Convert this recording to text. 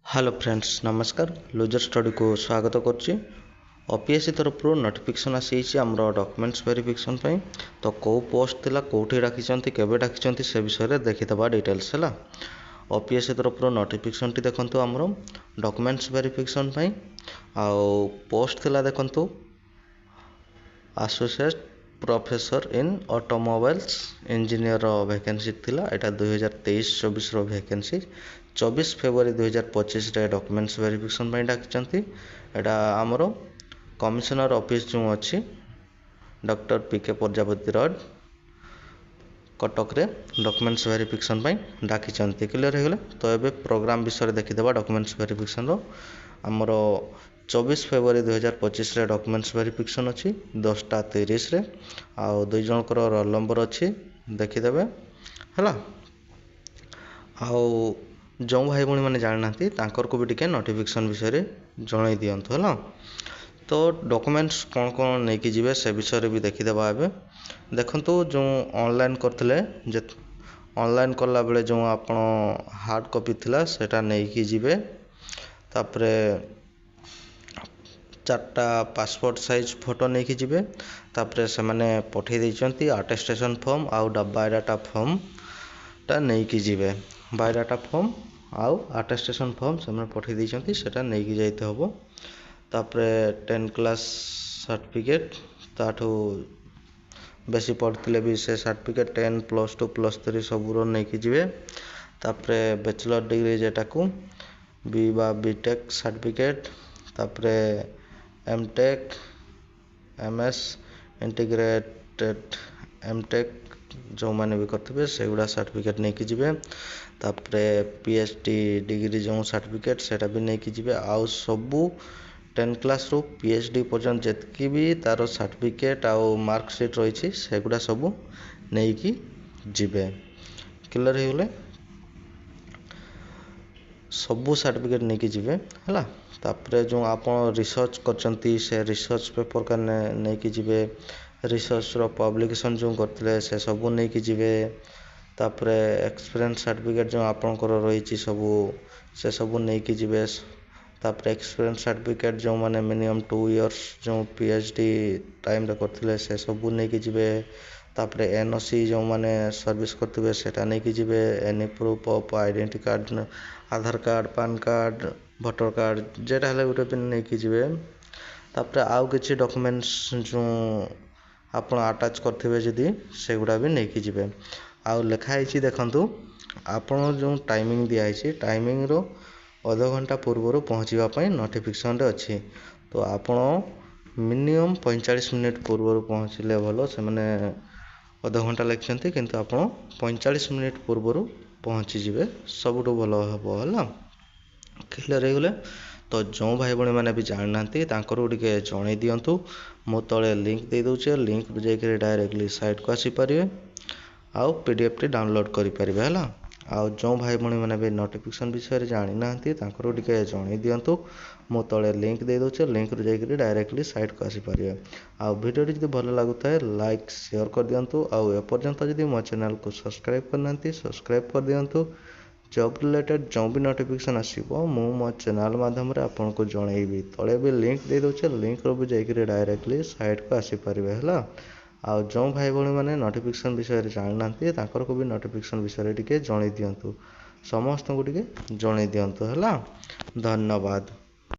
Hello friends नमस्कार loser study को स्वागत करुच्ची ओपीएससी तरफ नोटिफिकेशन आसी आमर डॉक्यूमेंट्स वेरिफिकेशन तो कौ पोस्ट थिला कोठी डाकी केबे डाकी से विषय में देखीदबा डिटेल्स है ओपीएससी तरफ नोटिफिकेशन टी देखंतु आमर डॉक्यूमेंट्स वेरिफिकेशन आउ पोस्ट थिला देखंतु associate professor in automobiles engineer vacancy थिला एटा 2023-24 रो वैकेंसी 24 फेब्रुआरी 2025 रे डॉक्यूमेंट्स वेरिफिकेशन डाकी एटा आमर कमिशनर ऑफिस जो अच्छी डॉक्टर पीके प्रजापति रोड कटक रे डॉक्यूमेंट्स वेरिफिकेशन डाकी क्लियर हो गले। तो ये प्रोग्राम विषय देखीदबा डॉक्यूमेंट्स वेरिफिकेशन आमर 24 फेब्रुआरी 2025 रे डॉक्यूमेंट्स वेरिफिकेशन अच्छी 10:30 रे आउ 2 जनकर रोल नंबर अच्छी देखीदेवे है। आउ जो भाई भाई मैंने जाना को भी टिके नोटिफिकेशन विषय जन दिंतु है। तो डॉक्यूमेंट्स कौन कौन नहीं कि जीवे से विषय भी देखीदेवा ए देखंतु जो ऑनलाइन करते ऑनलाइन कला बेले जो आप हार्ड कॉपी थिला सेटा नहीं कि जीवे तापरे 4टा पासपोर्ट साइज फोटो नहीं कि जीवे तापरे से माने पठे देइचंती अटेस्टेशन फॉर्म आउ बायोडाटा फॉर्म टा नहीं कि जीवे बायोडाटा फॉर्म आउ अटेस्टेशन फॉर्म से पठे देइचंती सेटा नहीं कि जाइते हबो। तापरे 10 क्लास सर्टिफिकेट ताठू बेसी पढ़ते भी से सर्टिफिकेट 10 +2 +3 सबूर नहीं कि जीवे। तापरे बैचलर डिग्री जेटा को बी बा बीटेक सर्टिफिकेट तापरे एमटेक एमएस इंटीग्रेटेड एमटेक जो माने भी करते से गुड़ा सर्टिफिकेट नहीं कि जीवे। तापरे पीएचडी डिग्री जो सर्टिफिकेट सेटा भी नहीं कि जीवे आउ सबू 10 क्लास रू पीएचडी पर्यंत जितकी भी तार सर्टिफिकेट आउ मार्कशीट रही सेगुड़ा सबू नहीं कि जीवे क्लियर हो गले। सबू सर्टिफिकेट नहीं कि जीवे है। तापरे जो आप रिसर्च करचंती से रिसर्च पेपर का नहीं कि जीवे रिसर्च रो पब्लिकेशन जो करते से सबू नहीं कि जीवे। तापरे एक्सपीरियंस सर्टिफिकेट जो आपनकर रही सबू से सबू नहीं कि जीवे। तापरे एक्सपीरियंस सर्टिफिकेट जो माने मिनिमम 2 इयर्स जो पीएचडी टाइम रे करते से सबू नहीं कि जीवे। तापरे एनओसी जो माने सर्विस करते सेटा नहीं कि जीवे। Any proof of identity card Aadhaar card PAN card voter card जेटा है गोटे भी नहीं कि जीवे। तापरे आउ किछि डॉक्यूमेंट्स जो आप अटैच करथिबे जदी सेगुड़ा भी नहीं कि जीवे। आउ लिखाई देखंतु आपण जो टाइमिंग दिया है टाइमिंग रो आधा घंटा पूर्व पहुँचवा नोटिफिकेशन रे अच्छी। तो आपण मिनिमम 45 मिनिट पूर्व पहुँचले भल से मैंने आधा घंटा लिखते किंतु आप 45 मिनिट पूर्व पहुँची जीवे सबुठ भल हम है क्लियर हो गले। तो जो भाई भाई मैंने भी जाना टे जन दिंतु मु तले लिंक दे दूचे लिंक जाकर डायरेक्टली साइट को आसीपारे आउ पीडीएफ टी डाउनलोड करें है। आउ जो भाई भाई मैंने भी नोटिफिकेशन विषय जानी ना टे जन दिंतु मु तले लिंक दे दूचे लिंक जाकर डायरेक्टली साइट को आसीपारे। आउ वीडियो जब भल लगुता है लाइक शेयर कर दिंतु आउ एपर्यंत जब मो चैनल को सब्सक्राइब करना सब्सक्राइब कर दिंतु। जॉब रिलेटेड जो भी नोटिफिकेशन आसो मो चैनल माध्यम आपन को जनइबी तले भी लिंक दे दूचे लिंक रू जाकर डायरेक्टली साइट को आसीपारे है। आउ जो भाई भाई मैंने नोटिफिकेशन विषय जाना को भी नोटिफिकेशन विषय टी जन दिंतु समस्त को जन दिंतु है। धन्यवाद।